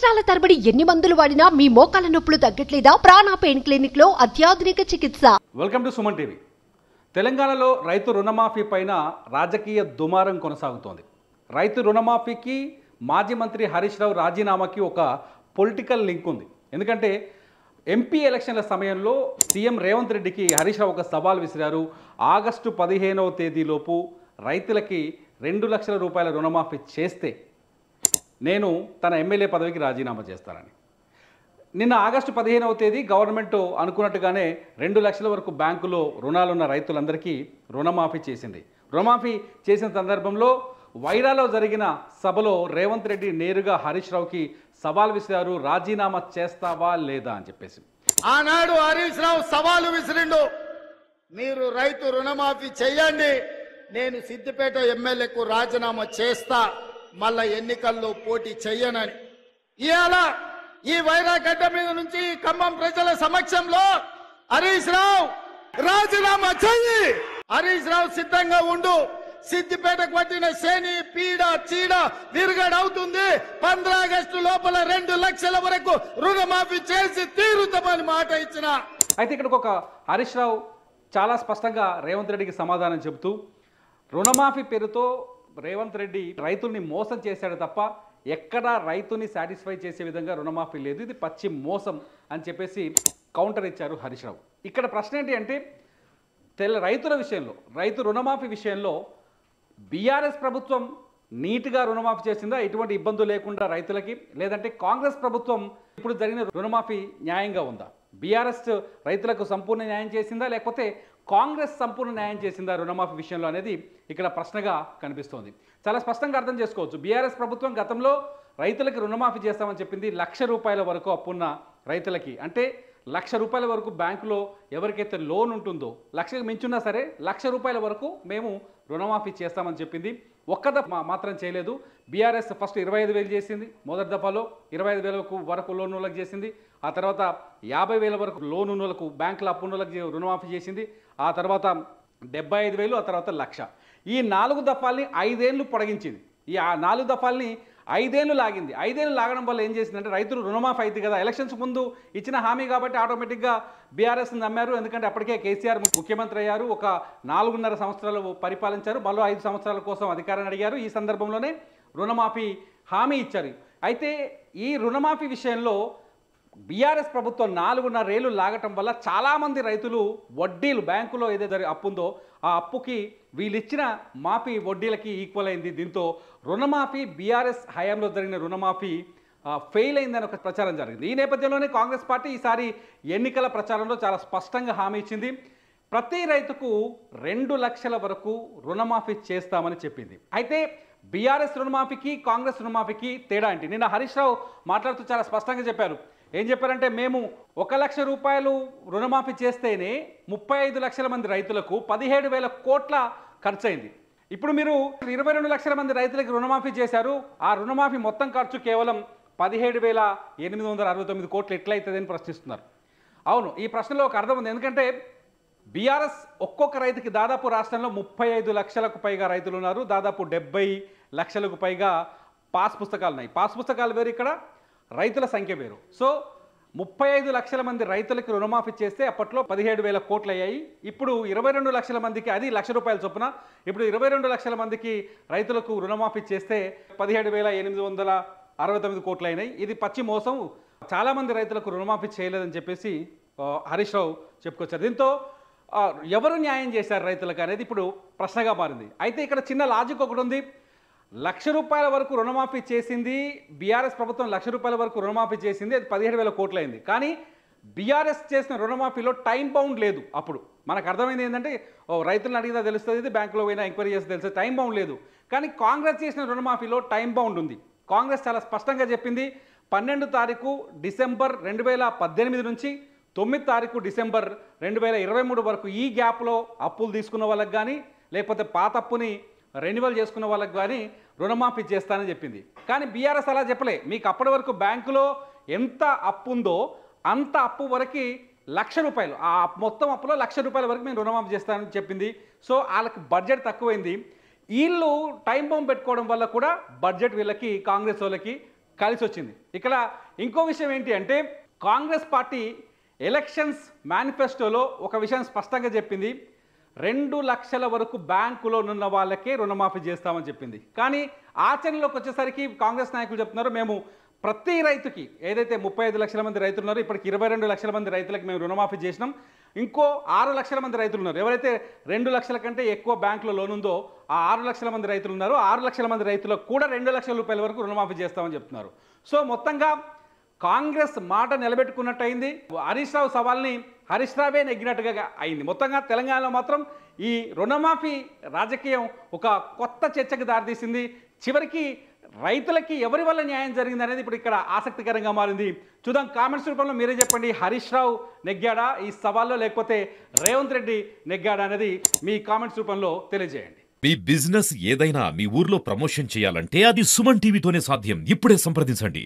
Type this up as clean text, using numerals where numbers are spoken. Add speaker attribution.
Speaker 1: సంవత్సరాల తరబడి ఎన్ని మందులు వాడినా మీ మోకాల నొప్పులు తగ్గట్లేదా? ప్రాణ పెయిన్ క్లినిక్ లో అత్యాధునిక చికిత్స.
Speaker 2: Welcome to Suman TV. తెలంగాణలో రైతు రుణమాఫీ పైన రాజకీయ దుమారం కొనసాగుతోంది. రైతు రుణమాఫీకి మాజీ మంత్రి హరీష్ రావు రాజీనామాకి ఒక పొలిటికల్ లింక్ ఉంది. ఎందుకంటే ఎంపీ ఎలక్షన్ల సమయంలో సీఎం రేవంత్ రెడ్డికి హరీష్ రావు ఒక సవాల్ విసిరారు. ఆగస్టు 15వ తేదీలోపు రైతులకి 2 లక్షల రూపాయల రుణమాఫీ చేస్తే నేను తన ఎమ్మెల్యే పదవికి రాజీనామా చేస్తానని. నిన్న ఆగస్టు 15వ తేదీ గవర్నమెంట్ అనుకున్నట్టుగానే 2 లక్షల వరకు బ్యాంకులో రుణాలున్న రైతులందరికీ రుణమాఫీ చేసింది. రుణమాఫీ చేసిన సందర్భంలో వైరాలో జరిగిన సభలో రేవంత్ రెడ్డి నేరుగా హరీష్ రావుకి సవాల్ విసిరారు. రాజీనామా చేస్తావా లేదా అని చెప్పేసి.
Speaker 3: ఆనాడు హరీష్ రావు సవాలు విసిరిండు, మీరు రైతు రుణమాఫీ చెయ్యండి, నేను సిద్దిపేట ఎమ్మెల్యేకు రాజీనామా చేస్తా, మళ్ళా ఎన్నికల్లో పోటీ చెయ్యనని. ఇవాళ ఈ వైరాగడ్డ మీద నుంచి ఖమ్మం ప్రజల సమక్షంలో హరీష్ రావు రాజీనామా చెయ్యి, హరీష్ రావు సిద్ధంగా ఉండు, సిద్దిపేటకు పట్టిన శని పీడ చీడ విరుగడవుతుంది, 15 ఆగస్టు లోపల 2 లక్షల వరకు రుణమాఫీ చేసి తీరుతామని మాట ఇచ్చిన.
Speaker 2: అయితే ఇక్కడ ఒక హరీష్ రావు చాలా స్పష్టంగా రేవంత్ రెడ్డికి సమాధానం చెబుతూ, రుణమాఫీ పేరుతో రేవంత్ రెడ్డి రైతుల్ని మోసం చేశాడు తప్ప ఎక్కడా రైతుని సాటిస్ఫై చేసే విధంగా రుణమాఫీ లేదు, ఇది పచ్చి మోసం అని చెప్పేసి కౌంటర్ ఇచ్చారు హరీష్ రావు. ఇక్కడ ప్రశ్న ఏంటి అంటే రైతుల విషయంలో, రైతు రుణమాఫీ విషయంలో బీఆర్ఎస్ ప్రభుత్వం నీట్గా రుణమాఫీ చేసిందా ఎటువంటి ఇబ్బందులు లేకుండా రైతులకి, లేదంటే కాంగ్రెస్ ప్రభుత్వం ఇప్పుడు జరిగిన రుణమాఫీ న్యాయంగా ఉందా? బీఆర్ఎస్ రైతులకు సంపూర్ణ న్యాయం చేసిందా, లేకపోతే కాంగ్రెస్ సంపూర్ణ న్యాయం చేసిందా రుణమాఫీ విషయంలో అనేది ఇక్కడ ప్రశ్నగా కనిపిస్తోంది. చాలా స్పష్టంగా అర్థం చేసుకోవచ్చు. బీఆర్ఎస్ ప్రభుత్వం గతంలో రైతులకి రుణమాఫీ చేస్తామని చెప్పింది 1 లక్ష రూపాయల వరకు అప్పున్న రైతులకి. అంటే 1 లక్ష రూపాయల వరకు బ్యాంకులో ఎవరికైతే లోన్ ఉంటుందో, 1 లక్షకు మించున్నా సరే 1 లక్ష రూపాయల వరకు మేము రుణమాఫీ చేస్తామని చెప్పింది. ఒక్క దఫా మాత్రం చేయలేదు. బీఆర్ఎస్ ఫస్ట్ 25,000 చేసింది, మొదటి దఫాలో 25,000 వరకు లోన్ వాళ్ళకి చేసింది. ఆ తర్వాత 50,000 వరకు లోన్ ఉన్నోళ్ళకు, బ్యాంకుల అప్పు ఉన్నోళ్ళకి రుణమాఫీ చేసింది. ఆ తర్వాత 75,000, ఆ తర్వాత 1 లక్ష. ఈ 4 దఫాల్ని 5 ఏళ్ళు పొడిగించింది. ఈ 4 దఫాల్ని 5 ఏళ్ళు లాగింది. 5 ఏళ్ళు లాగడం వల్ల ఏం చేసిందంటే రైతులు రుణమాఫీ అయితే కదా, ఎలక్షన్స్ ముందు ఇచ్చిన హామీ కాబట్టి ఆటోమేటిక్గా బీఆర్ఎస్ని నమ్మారు. ఎందుకంటే అప్పటికే కేసీఆర్ ముఖ్యమంత్రి అయ్యారు, ఒక 4.5 సంవత్సరాలు పరిపాలించారు, మరో 5 సంవత్సరాల కోసం అధికారాన్ని అడిగారు. ఈ సందర్భంలోనే రుణమాఫీ హామీ ఇచ్చారు. అయితే ఈ రుణమాఫీ విషయంలో బీఆర్ఎస్ ప్రభుత్వం 4.5 ఏళ్ళు లాగటం వల్ల చాలామంది రైతులు వడ్డీలు, బ్యాంకులో ఏదైతే అప్పు ఉందో ఆ అప్పుకి వీళ్ళు ఇచ్చిన మాఫీ వడ్డీలకి ఈక్వల్ అయింది. దీంతో రుణమాఫీ బీఆర్ఎస్ హయాంలో జరిగిన రుణమాఫీ ఫెయిల్ అయిందని ఒక ప్రచారం జరిగింది. ఈ నేపథ్యంలోనే కాంగ్రెస్ పార్టీ ఈసారి ఎన్నికల ప్రచారంలో చాలా స్పష్టంగా హామీ ఇచ్చింది. ప్రతి రైతుకు 2 లక్షల వరకు రుణమాఫీ చేస్తామని చెప్పింది. అయితే బీఆర్ఎస్ రుణమాఫీకి కాంగ్రెస్ రుణమాఫీకి తేడా ఏంటి? నిన్న హరీష్ రావు మాట్లాడుతూ చాలా స్పష్టంగా చెప్పారు. ఏం చెప్పారంటే, మేము 1 లక్ష రూపాయలు రుణమాఫీ చేస్తేనే 35 లక్షల మంది రైతులకు 17,000 కోట్ల ఖర్చు అయింది. ఇప్పుడు మీరు 22 లక్షల మంది రైతులకు రుణమాఫీ చేశారు, ఆ రుణమాఫీ మొత్తం ఖర్చు కేవలం 17,869 కోట్లు ఎట్లయితుందని ప్రశ్నిస్తున్నారు. అవును, ఈ ప్రశ్నలో ఒక అర్థం ఉంది. ఎందుకంటే బీఆర్ఎస్ ఒక్కొక్క రైతుకి దాదాపు రాష్ట్రంలో 35 లక్షలకు పైగా రైతులు ఉన్నారు, దాదాపు 70 లక్షలకు పైగా పాస్ పుస్తకాలు ఉన్నాయి. పాస్ పుస్తకాలు వేరు, ఇక్కడ రైతుల సంఖ్య వేరు. సో 35 లక్షల మంది రైతులకు రుణమాఫీ చేస్తే అప్పట్లో 17,000 కోట్లు అయ్యాయి. ఇప్పుడు 22 లక్షల మందికి, అది 1 లక్ష రూపాయల చొప్పున, ఇప్పుడు 22 లక్షల మందికి రైతులకు రుణమాఫీ చేస్తే 17,869 కోట్లు అయినాయి. ఇది పచ్చి మోసం, చాలామంది రైతులకు రుణమాఫీ చేయలేదని చెప్పేసి హరీష్ రావు చెప్పుకొచ్చారు. దీంతో ఎవరు న్యాయం చేశారు రైతులకు అనేది ఇప్పుడు ప్రశ్నగా మారింది. అయితే ఇక్కడ చిన్న లాజిక్ ఒకటి ఉంది. 1 లక్ష రూపాయల వరకు రుణమాఫీ చేసింది బీఆర్ఎస్ ప్రభుత్వం, 1 లక్ష రూపాయల వరకు రుణమాఫీ చేసింది, అది 17,000 కోట్లు అయింది. కానీ బీఆర్ఎస్ చేసిన రుణమాఫీలో టైం బౌండ్ లేదు. అప్పుడు మనకు అర్థమైంది ఏంటంటే, రైతులను అడిగినా తెలుస్తుంది, ఇది బ్యాంకులో పోయినా ఎంక్వైరీ చేస్తే తెలుస్తుంది, టైం బౌండ్ లేదు. కానీ కాంగ్రెస్ చేసిన రుణమాఫీలో టైం బౌండ్ ఉంది. కాంగ్రెస్ చాలా స్పష్టంగా చెప్పింది, 12 తారీఖు డిసెంబర్ 2018 నుంచి 9 తారీఖు డిసెంబర్ 2023 వరకు ఈ గ్యాప్లో అప్పులు తీసుకున్న వాళ్ళకి కానీ, లేకపోతే పాత అప్పుని రెన్యువల్ చేసుకున్న వాళ్ళకి కానీ రుణమాఫీ చేస్తానని చెప్పింది. కానీ బీఆర్ఎస్ అలా చెప్పలే. మీకు అప్పటి వరకు బ్యాంకులో ఎంత అప్పు ఉందో అంత అప్పు వరకు 1 లక్ష రూపాయలు, ఆ మొత్తం అప్పులో 1 లక్ష రూపాయల వరకు మేము రుణమాఫీ చేస్తానని చెప్పింది. సో వాళ్ళకి బడ్జెట్ తక్కువైంది. వీళ్ళు టైం బాంబ్ పెట్టుకోవడం వల్ల కూడా బడ్జెట్ వీళ్ళకి, కాంగ్రెస్ వాళ్ళకి కలిసి వచ్చింది. ఇక్కడ ఇంకో విషయం ఏంటి అంటే కాంగ్రెస్ పార్టీ ఎలక్షన్స్ మేనిఫెస్టోలో ఒక విషయం స్పష్టంగా చెప్పింది, 2 లక్షల వరకు బ్యాంకులో ఉన్న వాళ్ళకే రుణమాఫీ చేస్తామని చెప్పింది. కానీ ఆచరణలోకి వచ్చేసరికి కాంగ్రెస్ నాయకులు చెప్తున్నారు, మేము ప్రతి రైతుకి ఏదైతే 35 లక్షల మంది రైతులు ఉన్నారో ఇప్పటికి 22 లక్షల మంది రైతులకు మేము రుణమాఫీ చేసినాం. ఇంకో 6 లక్షల మంది రైతులు ఉన్నారు. ఎవరైతే 2 లక్షల కంటే ఎక్కువ బ్యాంకులో లోన్ ఉందో ఆ 6 లక్షల మంది రైతులు ఉన్నారు. 6 లక్షల మంది రైతులకు కూడా 2 లక్షల రూపాయల వరకు రుణమాఫీ చేస్తామని చెప్తున్నారు. సో మొత్తంగా కాంగ్రెస్ మాట నిలబెట్టుకున్నట్టు అయింది. హరీష్ రావు సవాల్ని హరీష్ రావే నెగ్గినట్టుగా అయింది. మొత్తంగా తెలంగాణలో మాత్రం ఈ రుణమాఫీ రాజకీయం ఒక కొత్త చర్చకు దారితీసింది. చివరికి రైతులకి ఎవరి వల్ల న్యాయం జరిగింది అనేది ఇప్పుడు ఇక్కడ ఆసక్తికరంగా మారింది. చూద్దాం, కామెంట్స్ రూపంలో మీరే చెప్పండి, హరీష్ రావు నెగ్గాడా ఈ సవాల్లో, లేకపోతే రేవంత్ రెడ్డి నెగ్గాడా అనేది మీ కామెంట్స్ రూపంలో తెలియజేయండి.
Speaker 4: మీ బిజినెస్ ఏదైనా మీ ఊర్లో ప్రమోషన్ చేయాలంటే అది సుమన్ టీవీతోనే సాధ్యం. ఇప్పుడే సంప్రదించండి.